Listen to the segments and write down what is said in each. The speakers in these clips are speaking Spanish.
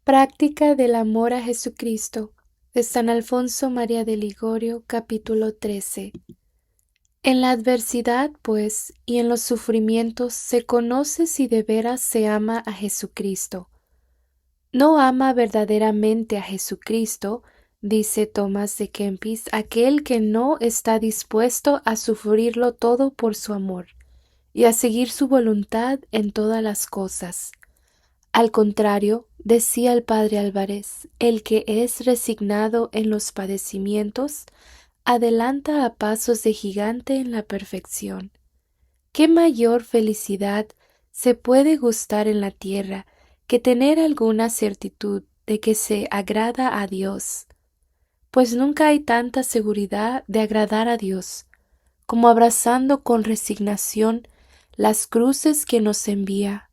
Práctica del amor a Jesucristo, de San Alfonso María de Ligorio, capítulo 13. En la adversidad, pues, y en los sufrimientos se conoce si de veras se ama a Jesucristo. No ama verdaderamente a Jesucristo, dice Tomás de Kempis, aquel que no está dispuesto a sufrirlo todo por su amor y a seguir su voluntad en todas las cosas. Al contrario, decía el padre Álvarez, el que es resignado en los padecimientos, adelanta a pasos de gigante en la perfección. ¿Qué mayor felicidad se puede gustar en la tierra que tener alguna certitud de que se agrada a Dios? Pues nunca hay tanta seguridad de agradar a Dios como abrazando con resignación las cruces que nos envía.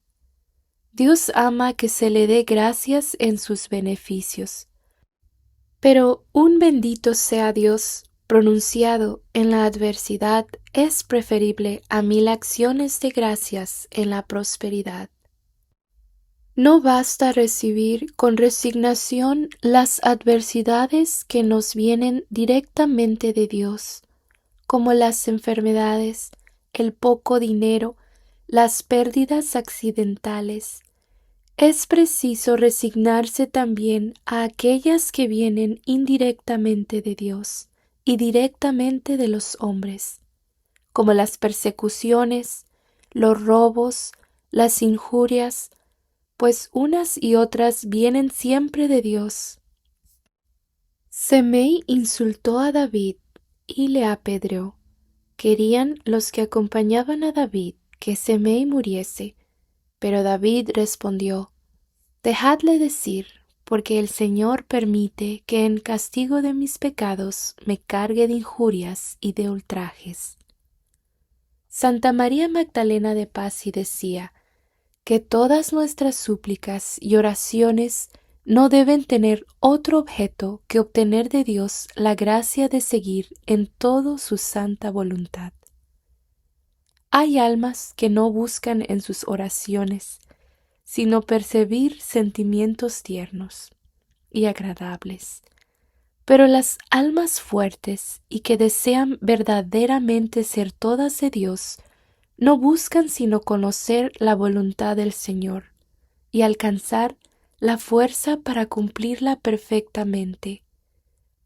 Dios ama que se le dé gracias en sus beneficios. Pero un bendito sea Dios pronunciado en la adversidad es preferible a 1000 acciones de gracias en la prosperidad. No basta recibir con resignación las adversidades que nos vienen directamente de Dios, como las enfermedades, el poco dinero, las pérdidas accidentales. Es preciso resignarse también a aquellas que vienen indirectamente de Dios y directamente de los hombres, como las persecuciones, los robos, las injurias, pues unas y otras vienen siempre de Dios. Semei insultó a David y le apedreó. Querían los que acompañaban a David que Semei muriese, pero David respondió: Dejadle decir, porque el Señor permite que en castigo de mis pecados me cargue de injurias y de ultrajes. Santa María Magdalena de Pazzi decía que todas nuestras súplicas y oraciones no deben tener otro objeto que obtener de Dios la gracia de seguir en todo su santa voluntad. Hay almas que no buscan en sus oraciones sino percibir sentimientos tiernos y agradables. Pero las almas fuertes y que desean verdaderamente ser todas de Dios, no buscan sino conocer la voluntad del Señor y alcanzar la fuerza para cumplirla perfectamente,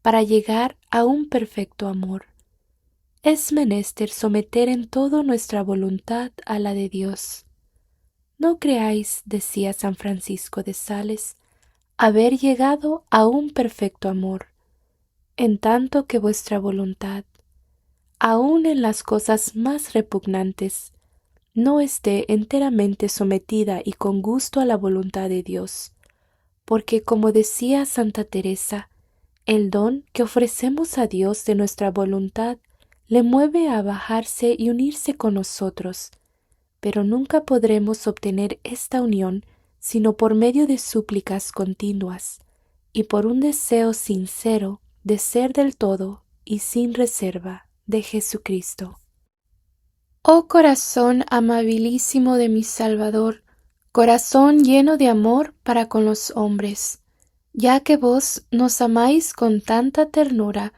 para llegar a un perfecto amor. Es menester someter en todo nuestra voluntad a la de Dios. No creáis, decía San Francisco de Sales, haber llegado a un perfecto amor, en tanto que vuestra voluntad, aun en las cosas más repugnantes, no esté enteramente sometida y con gusto a la voluntad de Dios, porque como decía Santa Teresa, el don que ofrecemos a Dios de nuestra voluntad le mueve a bajarse y unirse con nosotros, pero nunca podremos obtener esta unión sino por medio de súplicas continuas y por un deseo sincero de ser del todo y sin reserva de Jesucristo. Oh corazón amabilísimo de mi Salvador, corazón lleno de amor para con los hombres, ya que vos nos amáis con tanta ternura,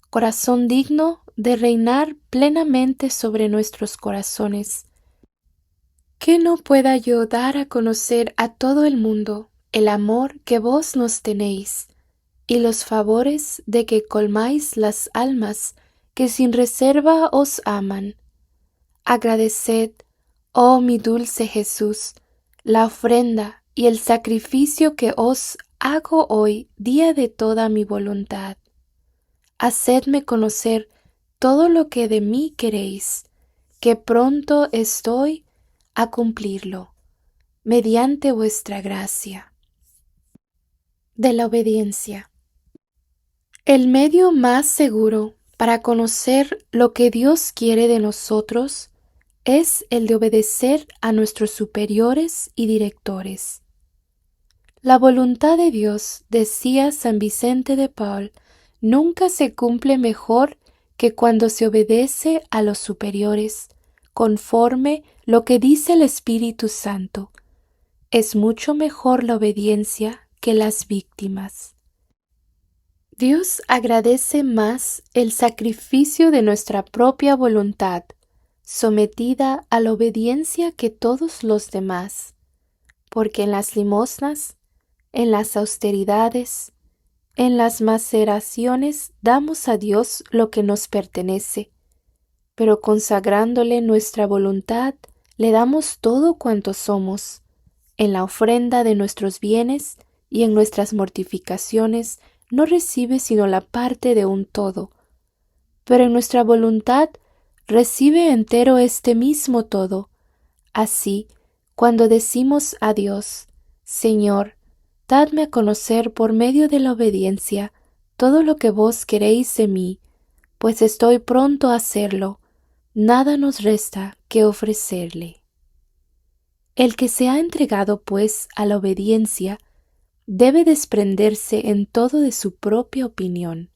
corazón digno de reinar plenamente sobre nuestros corazones, ¿qué no pueda yo dar a conocer a todo el mundo el amor que vos nos tenéis y los favores de que colmáis las almas que sin reserva os aman? Agradeced, oh mi dulce Jesús, la ofrenda y el sacrificio que os hago hoy día de toda mi voluntad. Hacedme conocer todo lo que de mí queréis, que pronto estoy a cumplirlo, mediante vuestra gracia. De la obediencia. El medio más seguro para conocer lo que Dios quiere de nosotros es el de obedecer a nuestros superiores y directores. La voluntad de Dios, decía San Vicente de Paul, nunca se cumple mejor que cuando se obedece a los superiores, conforme lo que dice el Espíritu Santo. Es mucho mejor la obediencia que las víctimas. Dios agradece más el sacrificio de nuestra propia voluntad, sometida a la obediencia que todos los demás, porque en las limosnas, en las austeridades, en las maceraciones damos a Dios lo que nos pertenece, pero consagrándole nuestra voluntad, le damos todo cuanto somos. En la ofrenda de nuestros bienes y en nuestras mortificaciones no recibe sino la parte de un todo, pero en nuestra voluntad recibe entero este mismo todo. Así, cuando decimos a Dios, Señor, dadme a conocer por medio de la obediencia todo lo que vos queréis de mí, pues estoy pronto a hacerlo, nada nos resta que ofrecerle. El que se ha entregado, pues, a la obediencia, debe desprenderse en todo de su propia opinión.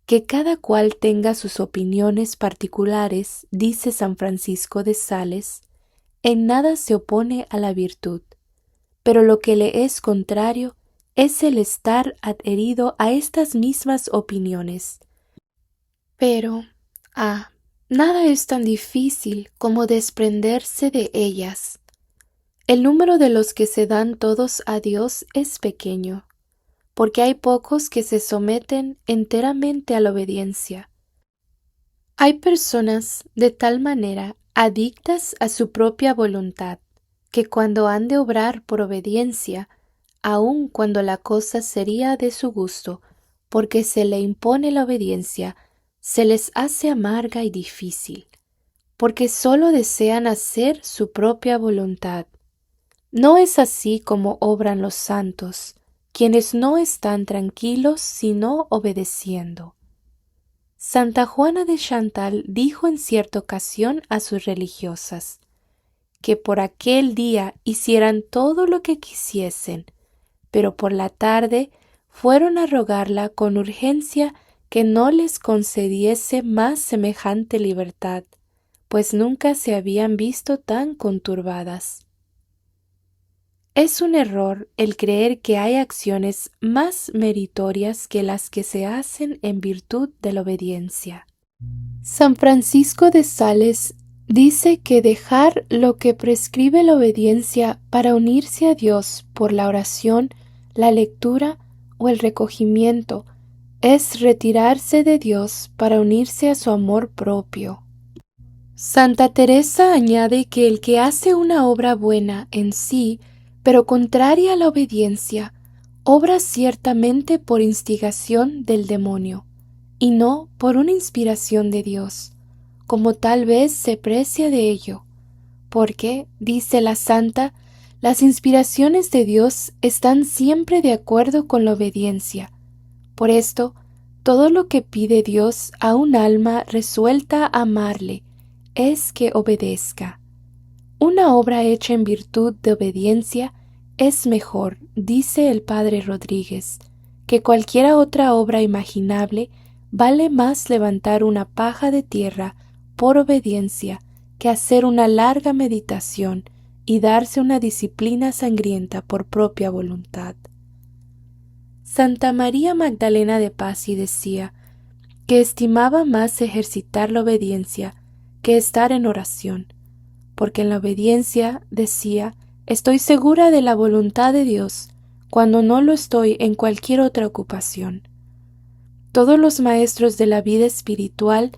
Que cada cual tenga sus opiniones particulares, dice San Francisco de Sales, en nada se opone a la virtud, pero lo que le es contrario es el estar adherido a estas mismas opiniones. Pero, nada es tan difícil como desprenderse de ellas. El número de los que se dan todos a Dios es pequeño, porque hay pocos que se someten enteramente a la obediencia. Hay personas de tal manera adictas a su propia voluntad, que cuando han de obrar por obediencia, aun cuando la cosa sería de su gusto, porque se le impone la obediencia, se les hace amarga y difícil, porque sólo desean hacer su propia voluntad. No es así como obran los santos, quienes no están tranquilos sino obedeciendo. Santa Juana de Chantal dijo en cierta ocasión a sus religiosas, que por aquel día hicieran todo lo que quisiesen, pero por la tarde fueron a rogarla con urgencia que no les concediese más semejante libertad, pues nunca se habían visto tan conturbadas. Es un error el creer que hay acciones más meritorias que las que se hacen en virtud de la obediencia. San Francisco de Sales dice que dejar lo que prescribe la obediencia para unirse a Dios por la oración, la lectura o el recogimiento es retirarse de Dios para unirse a su amor propio. Santa Teresa añade que el que hace una obra buena en sí, pero contraria a la obediencia, obra ciertamente por instigación del demonio, y no por una inspiración de Dios, como tal vez se precia de ello, porque, dice la santa, las inspiraciones de Dios están siempre de acuerdo con la obediencia. Por esto, todo lo que pide Dios a un alma resuelta a amarle es que obedezca. Una obra hecha en virtud de obediencia es mejor, dice el padre Rodríguez, que cualquier otra obra imaginable. Vale más levantar una paja de tierra por obediencia que hacer una larga meditación y darse una disciplina sangrienta por propia voluntad. Santa María Magdalena de Pazzi decía que estimaba más ejercitar la obediencia que estar en oración, porque en la obediencia, decía, estoy segura de la voluntad de Dios, cuando no lo estoy en cualquier otra ocupación. Todos los maestros de la vida espiritual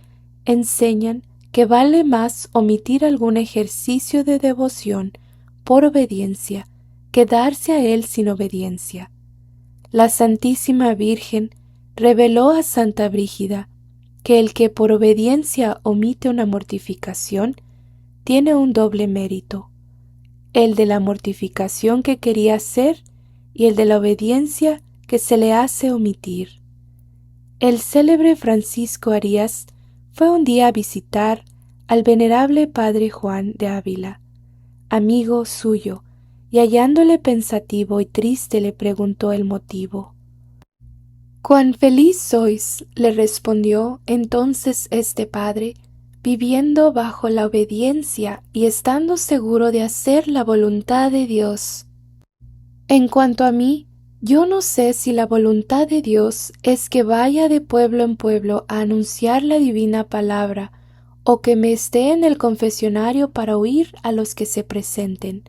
enseñan que vale más omitir algún ejercicio de devoción por obediencia que darse a él sin obediencia. La Santísima Virgen reveló a Santa Brígida que el que por obediencia omite una mortificación tiene un doble mérito, el de la mortificación que quería hacer y el de la obediencia que se le hace omitir. El célebre Francisco Arias fue un día a visitar al venerable padre Juan de Ávila, amigo suyo, y hallándole pensativo y triste le preguntó el motivo. «Cuán feliz sois», le respondió entonces este padre, «viviendo bajo la obediencia y estando seguro de hacer la voluntad de Dios. En cuanto a mí, Yo no sé si la voluntad de Dios es que vaya de pueblo en pueblo a anunciar la divina palabra, o que me esté en el confesionario para oír a los que se presenten.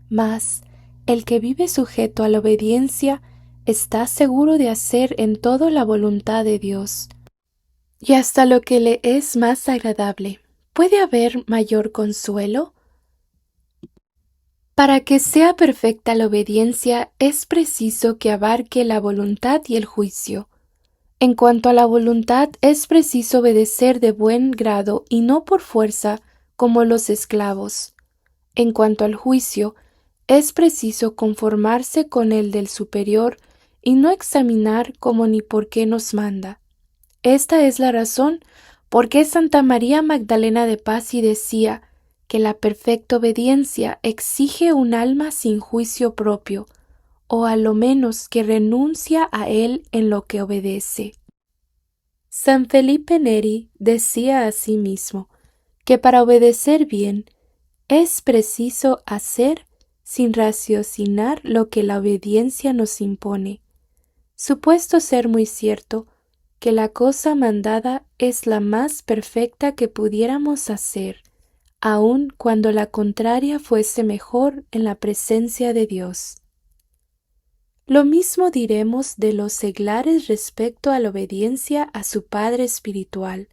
Mas el que vive sujeto a la obediencia está seguro de hacer en todo la voluntad de Dios, y hasta lo que le es más agradable. ¿Puede haber mayor consuelo? Para que sea perfecta la obediencia es preciso que abarque la voluntad y el juicio. En cuanto a la voluntad, es preciso obedecer de buen grado y no por fuerza, como los esclavos. En cuanto al juicio, es preciso conformarse con el del superior y no examinar cómo ni por qué nos manda. Esta es la razón por qué Santa María Magdalena de Pazzi decía que la perfecta obediencia exige un alma sin juicio propio, o a lo menos que renuncia a él en lo que obedece. San Felipe Neri decía asimismo que para obedecer bien es preciso hacer sin raciocinar lo que la obediencia nos impone, supuesto ser muy cierto que la cosa mandada es la más perfecta que pudiéramos hacer, aun cuando la contraria fuese mejor en la presencia de Dios. Lo mismo diremos de los seglares respecto a la obediencia a su Padre espiritual.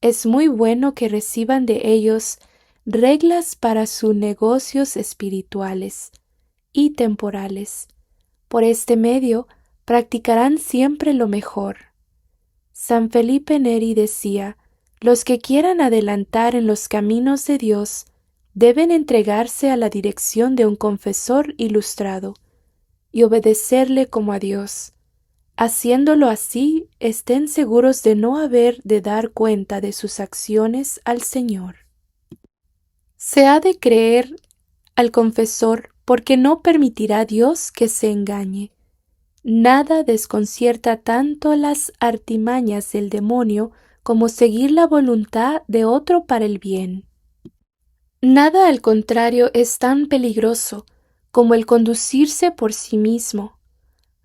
Es muy bueno que reciban de ellos reglas para sus negocios espirituales y temporales. Por este medio practicarán siempre lo mejor. San Felipe Neri decía: los que quieran adelantar en los caminos de Dios deben entregarse a la dirección de un confesor ilustrado y obedecerle como a Dios. Haciéndolo así, estén seguros de no haber de dar cuenta de sus acciones al Señor. Se ha de creer al confesor porque no permitirá Dios que se engañe. Nada desconcierta tanto las artimañas del demonio como seguir la voluntad de otro para el bien. Nada, al contrario, es tan peligroso como el conducirse por sí mismo.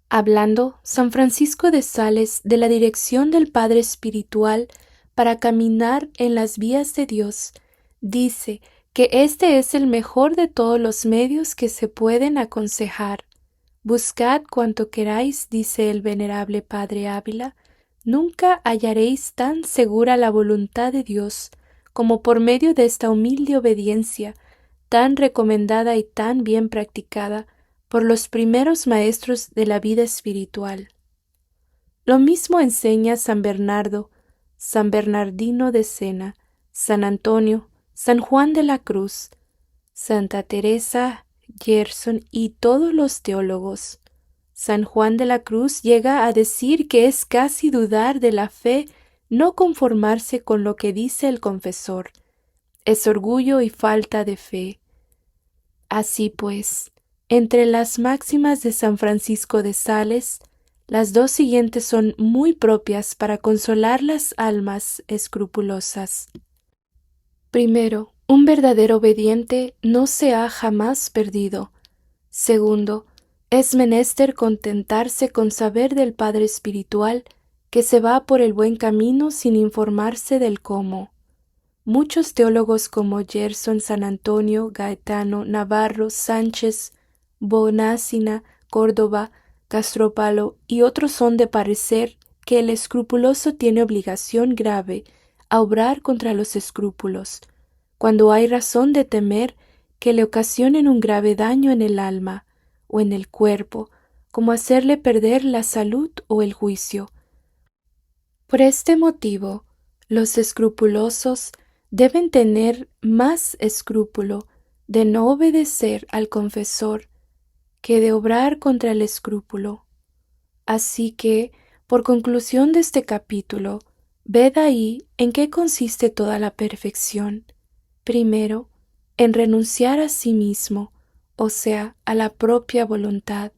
Hablando San Francisco de Sales de la dirección del Padre Espiritual para caminar en las vías de Dios, dice que este es el mejor de todos los medios que se pueden aconsejar. Buscad cuanto queráis, dice el venerable Padre Ávila, nunca hallaréis tan segura la voluntad de Dios como por medio de esta humilde obediencia, tan recomendada y tan bien practicada por los primeros maestros de la vida espiritual. Lo mismo enseña San Bernardo, San Bernardino de Sena, San Antonio, San Juan de la Cruz, Santa Teresa, Gerson y todos los teólogos. San Juan de la Cruz llega a decir que es casi dudar de la fe no conformarse con lo que dice el confesor. Es orgullo y falta de fe. Así pues, entre las máximas de San Francisco de Sales, las dos siguientes son muy propias para consolar las almas escrupulosas. Primero, un verdadero obediente no se ha jamás perdido. Segundo, es menester contentarse con saber del Padre Espiritual que se va por el buen camino sin informarse del cómo. Muchos teólogos como Gerson, San Antonio, Gaetano, Navarro, Sánchez, Bonácina, Córdoba, Castropalo y otros son de parecer que el escrupuloso tiene obligación grave a obrar contra los escrúpulos, cuando hay razón de temer que le ocasionen un grave daño en el alma o en el cuerpo, como hacerle perder la salud o el juicio. Por este motivo, los escrupulosos deben tener más escrúpulo de no obedecer al confesor que de obrar contra el escrúpulo. Así que, por conclusión de este capítulo, ved ahí en qué consiste toda la perfección. Primero, en renunciar a sí mismo, o sea, a la propia voluntad.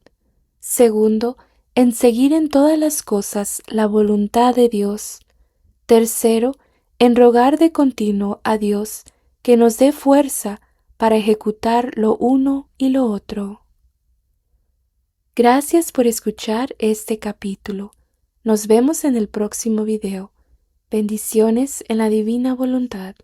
Segundo, en seguir en todas las cosas la voluntad de Dios. Tercero, en rogar de continuo a Dios que nos dé fuerza para ejecutar lo uno y lo otro. Gracias por escuchar este capítulo. Nos vemos en el próximo video. Bendiciones en la divina voluntad.